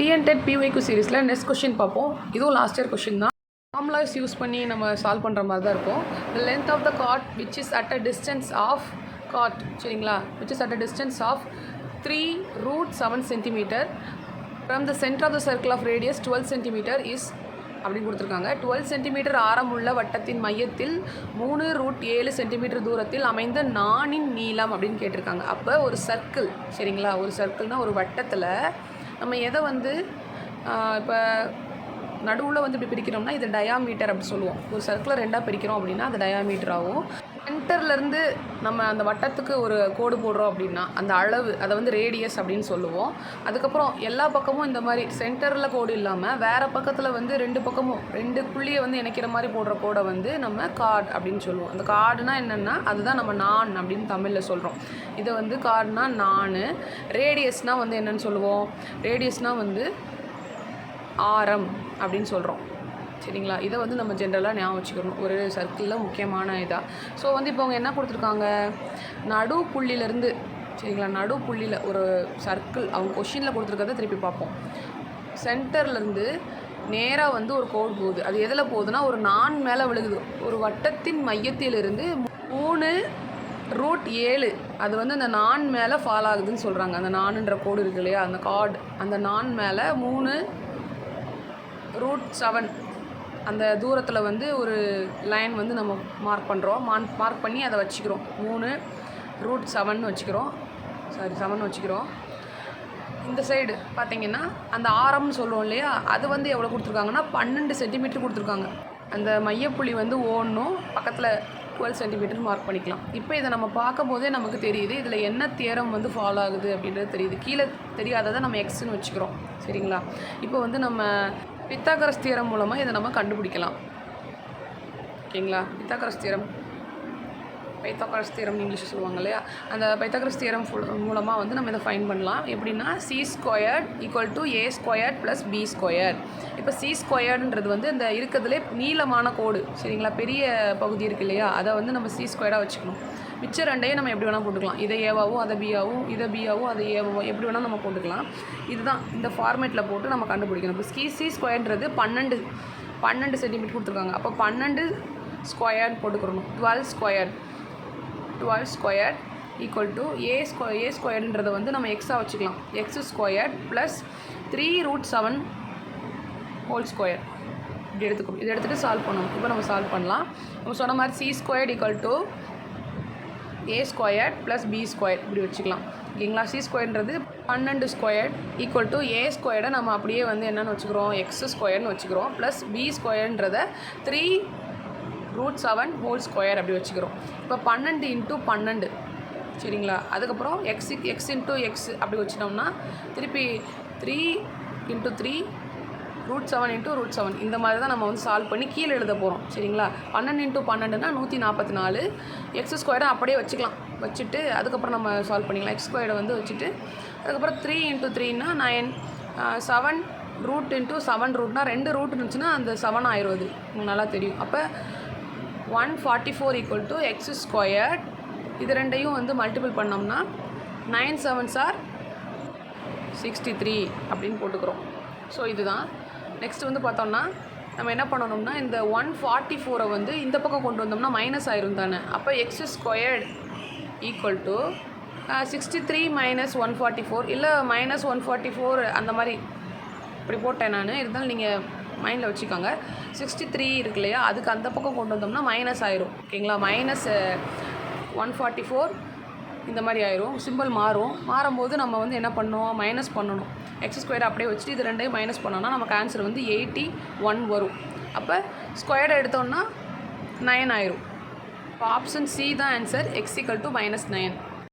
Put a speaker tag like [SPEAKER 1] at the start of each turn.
[SPEAKER 1] TNTET பிஒய்க்கு சீரீஸில் next question பார்ப்போம். இதுவும் லாஸ்ட் இயர் கொஷின் தான். ஃபார்முலாஸ் யூஸ் பண்ணி நம்ம சால்வ் பண்ணுற மாதிரி தான் இருக்கும். The length of the chord which is at a distance of chord, சரிங்களா, which is at a distance of 3√7 centimetre from the centre of the circle of radius 12 centimetre is அப்படின்னு கொடுத்துருக்காங்க. 12 centimetre ஆரமுள்ள வட்டத்தின் மையத்தில் 3√7 centimetre தூரத்தில் அமைந்த நாணின் நீளம் அப்படின்னு கேட்டிருக்காங்க. அப்போ ஒரு சர்க்கிள், சரிங்களா, ஒரு சர்க்கிள்னால் ஒரு வட்டத்தில் நம்ம எதை வந்து இப்போ நடுவில் வந்து இப்படி பிரிக்கிறோம்னா இது டயாமீட்டர் அப்படி சொல்லுவோம். ஒரு சர்க்கிளை ரெண்டாக பிரிக்கிறோம் அப்படின்னா அது டயாமீட்டர் ஆகும். சென்டர்லேருந்து நம்ம அந்த வட்டத்துக்கு ஒரு கோடு போடுறோம் அப்படின்னா அந்த அளவு அதை வந்து ரேடியஸ் அப்படின்னு சொல்லுவோம். அதுக்கப்புறம் எல்லா பக்கமும் இந்த மாதிரி சென்டரில் கோடு இல்லாமல் வேறு பக்கத்தில் வந்து ரெண்டு பக்கமும் ரெண்டு புள்ளியை வந்து இணைக்கிற மாதிரி போடுற கோடை வந்து நம்ம கார்டு அப்படின்னு சொல்லுவோம். அந்த கார்டுனா என்னென்னா அதுதான் நம்ம நான் அப்படின்னு தமிழில் சொல்கிறோம். இதை வந்து கார்டுனா நான். ரேடியஸ்னால் வந்து என்னென்னு சொல்லுவோம், ரேடியஸ்னால் வந்து ஆரம் அப்படின்னு சொல்கிறோம், சரிங்களா. இதை வந்து நம்ம ஜென்ரலாக ஞாபகம் வச்சுக்கணும் ஒரு சர்க்கிளில் முக்கியமான இதாக. ஸோ வந்து இப்போ அவங்க என்ன கொடுத்துருக்காங்க, நடு புள்ளியிலேருந்து, சரிங்களா, நடு புள்ளியில் ஒரு சர்க்கிள் அவங்க கொஷினில் கொடுத்துருக்கறத திருப்பி பார்ப்போம். சென்டர்லேருந்து நேராக வந்து ஒரு கோடு போகுது. அது எதில் போகுதுன்னா ஒரு நான் மேலே விழுகுது. ஒரு வட்டத்தின் மையத்திலிருந்து 3√7 அது வந்து அந்த நான் மேலே ஃபால் ஆகுதுன்னு சொல்கிறாங்க. அந்த நானுன்ற கோடு இருக்கு இல்லையா, அந்த கார்டு, அந்த நான் மேலே 3√7 அந்த தூரத்தில் வந்து ஒரு லைன் வந்து நம்ம மார்க் பண்ணுறோம். மார்க் பண்ணி அதை வச்சுக்கிறோம். 3√7 வச்சுக்கிறோம், 7 வச்சுக்கிறோம். இந்த சைடு பார்த்திங்கன்னா அந்த ஆரம்னு சொல்லுவோம் இல்லையா, அது வந்து எவ்வளோ கொடுத்துருக்காங்கன்னா 12 சென்டிமீட்டர் கொடுத்துருக்காங்க. அந்த மையப்புள்ளி வந்து ஓடணும், பக்கத்தில் 12 சென்டிமீட்டர் மார்க் பண்ணிக்கலாம். இப்போ இதை நம்ம பார்க்கும் போதே நமக்கு தெரியுது இதில் என்ன தியரம் வந்து ஃபாலோ ஆகுது அப்படின்றது தெரியுது. கீழே தெரியாததை நம்ம எக்ஸ்ன்னு வச்சுக்கிறோம், சரிங்களா. இப்போ வந்து நம்ம பித்தாகரஸ் தியரம் மூலமாக இதை நம்ம கண்டுபிடிக்கலாம், ஓகேங்களா. பித்தாகரஸ் தியரம் இங்கிலீஷ் சொல்லுவாங்க இல்லையா, அந்த பைத்தாகரஸ் தியரம் மூலமாக வந்து நம்ம இதை ஃபைன் பண்ணலாம். எப்படின்னா C² = A² + B². இப்போ C² வந்து இந்த இருக்கிறதுலே நீளமான கோடு, சரிங்களா, பெரிய பகுதி இருக்குது இல்லையா, அதை வந்து நம்ம C² வச்சுக்கணும். மிச்ச ரெண்டையும் நம்ம எப்படி வேணால் போட்டுக்கலாம். இதை ஏவாவும் அதை பியாவும், இதை பியாவும் அதை ஏவாவும், எப்படி வேணால் நம்ம போட்டுக்கலாம். இதுதான் இந்த ஃபார்மேட்டில் போட்டு நம்ம கண்டுபிடிக்கணும். இப்போ C² 12 சென்டிமீட்டர் கொடுத்துருக்காங்க. அப்போ 12² போட்டுக்கிறணும். 12² = A² வந்து நம்ம எக்ஸாக வச்சுக்கலாம். X² + 3√7 2 இப்படி எடுத்துக்கணும். இதை எடுத்துகிட்டு சால்வ் பண்ணணும். இப்போ நம்ம சால்வ் பண்ணலாம். நம்ம சொன்ன மாதிரி C² = A² + B² இப்படி வச்சுக்கலாம், ஓகேங்களா. C² 12² A² நம்ம அப்படியே வந்து என்னென்னு வச்சுக்கிறோம், X² வச்சுக்கிறோம். ப்ளஸ் B² 3√7 2 அப்படி வச்சுக்கிறோம். இப்போ 12 × 12, சரிங்களா. அதுக்கப்புறம் x × x அப்படி வச்சிட்டோம்னா திருப்பி 3 × 3 √7 × √7 இந்த மாதிரி தான் நம்ம வந்து சால்வ் பண்ணி கீழே எழுத போகிறோம், சரிங்களா. 12 × 12னா 144. X² அப்படியே வச்சுக்கலாம். வச்சுட்டு அதுக்கப்புறம் நம்ம சால்வ் பண்ணிக்கலாம். X² வந்து வச்சுட்டு அதுக்கப்புறம் 3 × 3னா 9, 7 ரூட் × 7 ரூட்னா 2 ரூட் இருந்துச்சுன்னா அந்த 7 ஆயிரும். அது உங்களுக்கு நல்லா தெரியும். அப்போ 144 = X². இது ரெண்டையும் வந்து மல்டிபிள் பண்ணோம்னா 9 7s are 63 அப்படின்னு போட்டுக்கிறோம். ஸோ இதுதான். நெக்ஸ்ட் வந்து பார்த்தோம்னா நம்ம என்ன பண்ணணும்னா இந்த 144 வந்து இந்த பக்கம் கொண்டு வந்தோம்னா மைனஸ் ஆயிரும் தானே. அப்போ X² = 63 - 144 இல்லை -144 அந்த மாதிரி இப்படி போட்டேன் நான். இருந்தாலும் நீங்கள் மைண்டில் வச்சுக்கோங்க. 63 இருக்கு இல்லையா, அதுக்கு அந்த பக்கம் கொண்டு வந்தோம்னா மைனஸ் ஆயிரும், ஓகேங்களா. -144 இந்த மாதிரி ஆயிரும். சிம்பிள் மாறும்போது நம்ம வந்து என்ன பண்ணணும், மைனஸ் பண்ணணும். X² அப்படியே வச்சுட்டு இது ரெண்டையும் மைனஸ் பண்ணோன்னா நமக்கு ஆன்சர் வந்து 81 வரும். அப்போ ஸ்கொயர்டை எடுத்தோன்னா 9 ஆயிரும். இப்போ ஆப்ஷன் C தான் ஆன்சர். X = -9.